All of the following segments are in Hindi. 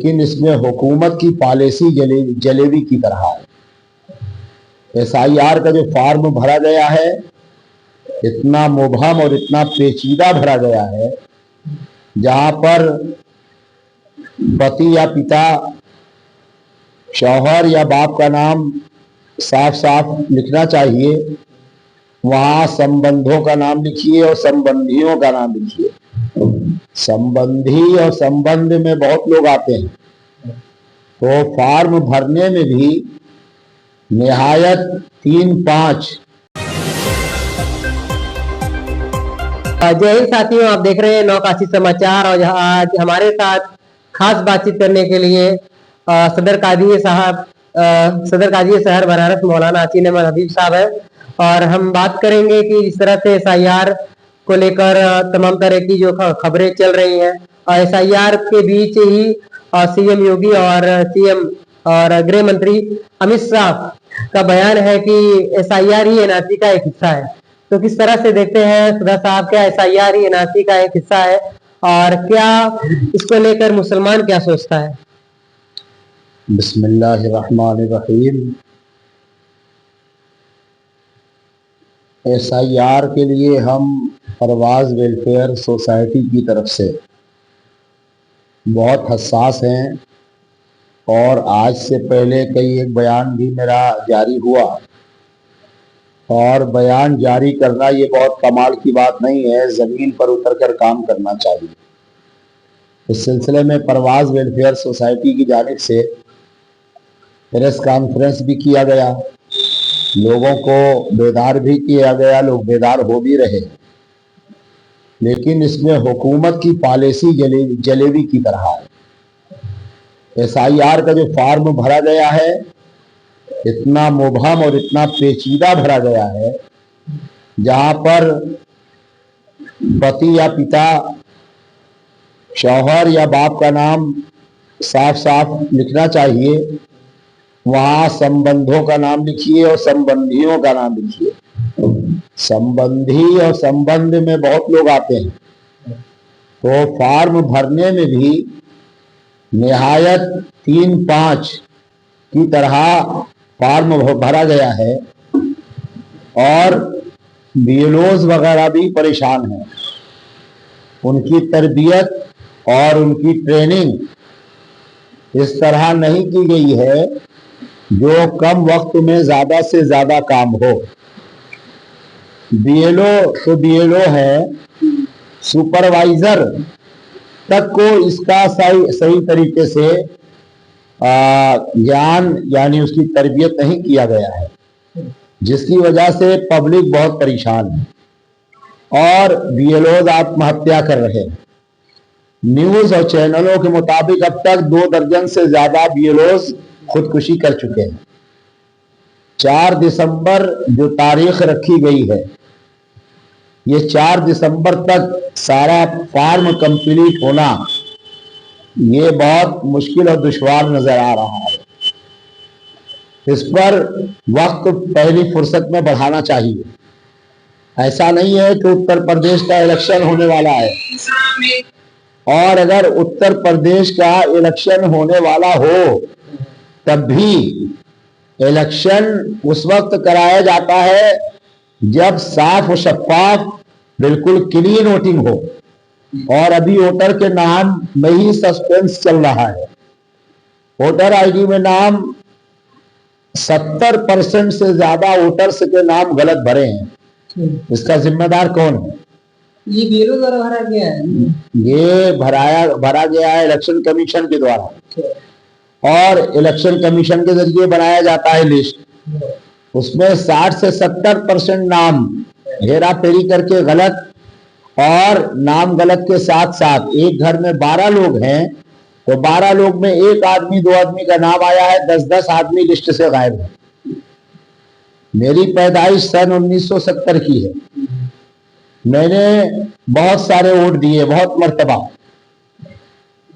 लेकिन इसमें हुकूमत की पॉलिसी जलेबी की तरह है। SIR का जो फॉर्म भरा गया है इतना मुबहम और इतना पेचीदा भरा गया है, जहां पर पति या पिता, शौहर या बाप का नाम साफ साफ लिखना चाहिए, वहां संबंधों का नाम लिखिए और संबंधियों का नाम लिखिए। संबंधी और संबंध में बहुत लोग आते हैं, तो फॉर्म भरने में भी निहायत 3-5। जय हिंद साथियों, आप देख रहे हैं नौकाशी समाचार और आज हमारे साथ खास बातचीत करने के लिए सदर काजी शहर बनारस मौलाना अकील अहमद हबीब साहब है। और हम बात करेंगे कि इस तरह से SIR को लेकर तमाम तरह की जो खबरें चल रही हैं, और SIR के बीच ही CM योगी और CM और गृह मंत्री अमित शाह का बयान है कि SIR ही NRC का एक हिस्सा है। तो किस तरह से देखते हैं सदर साहब, क्या SIR ही NRC का एक हिस्सा है और क्या इसको लेकर मुसलमान क्या सोचता है? बिस्मिल्लाहिर्रहमानिर्रहीम। SIR के लिए हम परवाज वेलफेयर सोसाइटी की तरफ से बहुत हसास हैं, और आज से पहले एक बयान भी मेरा जारी हुआ, और बयान जारी करना ये बहुत कमाल की बात नहीं है, ज़मीन पर उतरकर काम करना चाहिए। इस सिलसिले में परवाज वेलफेयर सोसाइटी की जानिब से प्रेस कॉन्फ्रेंस भी किया गया, लोगों को बेदार भी किया गया, लोग बेदार हो भी रहे, लेकिन इसमें हुकूमत की पॉलिसी जलेबी की तरह है। SIR का जो फॉर्म भरा गया है इतना मुबहम और इतना पेचीदा भरा गया है, जहां पर पति या पिता, शौहर या बाप का नाम साफ साफ लिखना चाहिए, वहां संबंधों का नाम लिखिए और संबंधियों का नाम लिखिए। संबंधी और संबंध में बहुत लोग आते हैं, तो फॉर्म भरने में भी निहायत 3-5 की तरह फॉर्म भरा गया है, और BLOs वगैरह भी परेशान हैं। उनकी तरबियत और उनकी ट्रेनिंग इस तरह नहीं की गई है जो कम वक्त में ज़्यादा से ज़्यादा काम हो। BLO तो BLO है, सुपरवाइज़र तक को इसका सही तरीके से ज्ञान यानी उसकी तरबियत नहीं किया गया है, जिसकी वजह से पब्लिक बहुत परेशान है और BLOs आत्महत्या कर रहे हैं। न्यूज़ और चैनलों के मुताबिक अब तक 2 दर्जन से ज़्यादा BLOs खुदकुशी कर चुके हैं। 4 दिसंबर जो तारीख रखी गई है, ये 4 दिसंबर तक सारा फॉर्म कंप्लीट होना ये बहुत मुश्किल और दुश्वार नजर आ रहा है। इस पर वक्त पहली फुर्सत में बढ़ाना चाहिए। ऐसा नहीं है कि उत्तर प्रदेश का इलेक्शन होने वाला है, और अगर उत्तर प्रदेश का इलेक्शन होने वाला हो तब भी इलेक्शन उस वक्त कराया जाता है जब साफ और शफाफ बिल्कुल क्लीन वोटिंग हो, और अभी वोटर के नाम में ही सस्पेंस चल रहा है। वोटर ID में नाम 70% से ज्यादा वोटर्स के नाम गलत भरे हैं। इसका जिम्मेदार कौन है? ये BLO द्वारा भरा गया है। ये भरा गया है इलेक्शन कमीशन के द्वारा, और इलेक्शन कमीशन के जरिए बनाया जाता है लिस्ट। उसमें 60 से 70% नाम हेरा फेरी करके गलत, और नाम गलत के साथ साथ एक घर में 12 लोग हैं तो 12 लोग में 1 आदमी 2 आदमी का नाम आया है, 10-10 आदमी लिस्ट से गायब है। मेरी पैदाइश सन 1970 की है। मैंने बहुत सारे वोट दिए, बहुत मर्तबा।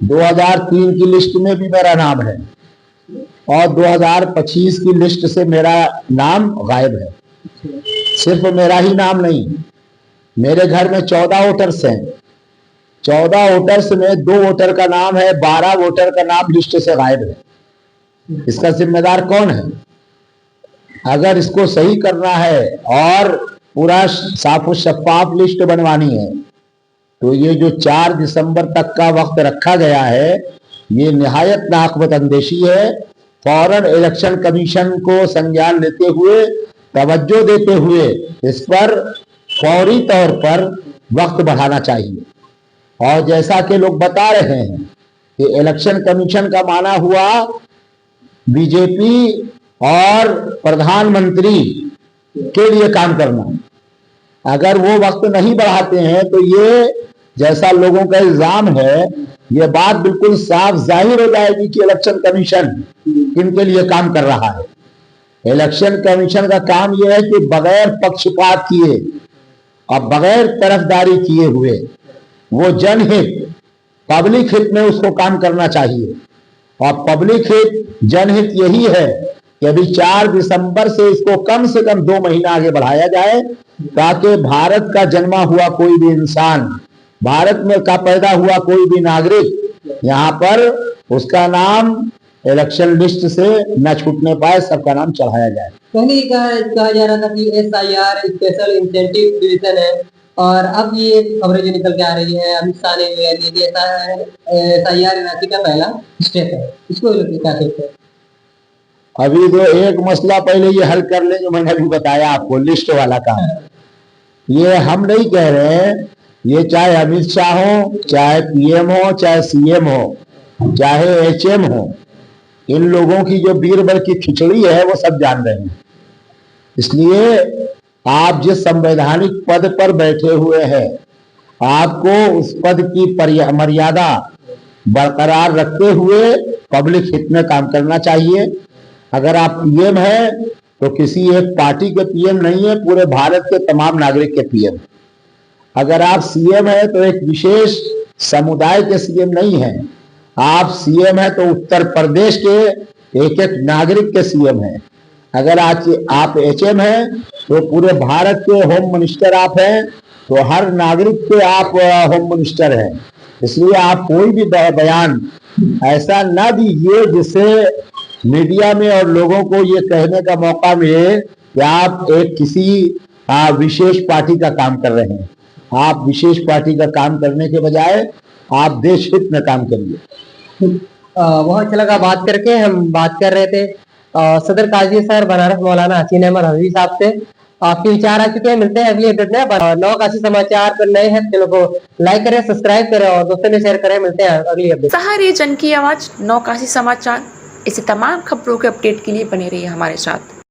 2003 की लिस्ट में भी मेरा नाम है, और 2025 की लिस्ट से मेरा नाम गायब है। सिर्फ मेरा ही नाम नहीं, मेरे घर में 14 वोटर्स हैं, 14 वोटर्स में 2 वोटर का नाम है, 12 वोटर का नाम लिस्ट से गायब है। इसका जिम्मेदार कौन है? अगर इसको सही करना है और पूरा साफ और शफाफ लिस्ट बनवानी है तो ये जो 4 दिसंबर तक का वक्त रखा गया है ये निहायत नाकबत अंदेशी है। फौरन इलेक्शन कमीशन को संज्ञान लेते हुए, तवज्जो देते हुए इस पर फौरी तौर पर वक्त बढ़ाना चाहिए। और जैसा कि लोग बता रहे हैं कि इलेक्शन कमीशन का माना हुआ बीजेपी और प्रधानमंत्री के लिए काम करना। अगर वो वक्त नहीं बढ़ाते हैं तो ये जैसा लोगों का इल्जाम है, ये बात बिल्कुल साफ जाहिर हो जाएगी कि इलेक्शन कमीशन किनके लिए काम कर रहा है। इलेक्शन कमीशन का काम यह है कि बगैर पक्षपात किए और बगैर तरफदारी किए हुए वो जनहित, पब्लिक हित में उसको काम करना चाहिए। और पब्लिक हित, जनहित यही है कि अभी 4 दिसंबर से इसको कम से कम 2 महीना आगे बढ़ाया जाए ताकि भारत का जन्मा हुआ कोई भी इंसान, भारत में का पैदा हुआ कोई भी नागरिक यहाँ पर उसका नाम इलेक्शन लिस्ट से न छूटने पाए, सबका नाम चढ़ाया जाए। पहले कहा जा रहा था कि SIR स्पेशल इंसेंटिव डिवीजन है और अब ये खबरें जो निकल के आ रही है अमित शाह ने कह दिया कि SIR रांची का पहला स्टेप है, इसको क्या कहते हैं? अभी तो एक मसला पहले ये हल कर ले जो मैंने अभी बताया आपको, लिस्ट वाला काम। ये हम नहीं कह रहे हैं, ये चाहे अमित शाह हो, चाहे PM हो, चाहे CM हो, चाहे HM हो, इन लोगों की जो बीरबल की खिचड़ी है वो सब जान रहे हैं। इसलिए आप जिस संवैधानिक पद पर बैठे हुए हैं आपको उस पद की मर्यादा बरकरार रखते हुए पब्लिक हित में काम करना चाहिए। अगर आप PM हैं तो किसी एक पार्टी के PM नहीं है, पूरे भारत के तमाम नागरिक के PM। अगर आप CM हैं तो एक विशेष समुदाय के CM नहीं है, आप CM हैं तो उत्तर प्रदेश के एक एक नागरिक के CM हैं। अगर आज आप HM हैं तो पूरे भारत के होम मिनिस्टर आप हैं, तो हर नागरिक के आप होम मिनिस्टर हैं। इसलिए आप कोई भी बयान ऐसा ना दीजिए जिससे मीडिया में और लोगों को ये कहने का मौका मिले कि आप एक किसी विशेष पार्टी का काम कर रहे हैं। आप विशेष पार्टी का काम करने के बजाय आप देश हित में काम करिए। बहुत अच्छा लगा बात करके। हम बात कर रहे थे सदर काजी सर बनारस मौलाना हसीन अहमद हबीबी साहब से। आपके विचार आ चुके हैं। मिलते हैं अगली अपडेट में। नौ काशी समाचार पर नए हैं, चैनल को लाइक करें, सब्सक्राइब करें और दोस्तों में शेयर करें। मिलते हैं अगली अपडेट। सहारे जन की आवाज नौ काशी समाचार, इसी तमाम खबरों के अपडेट के लिए बने रहिए हमारे साथ।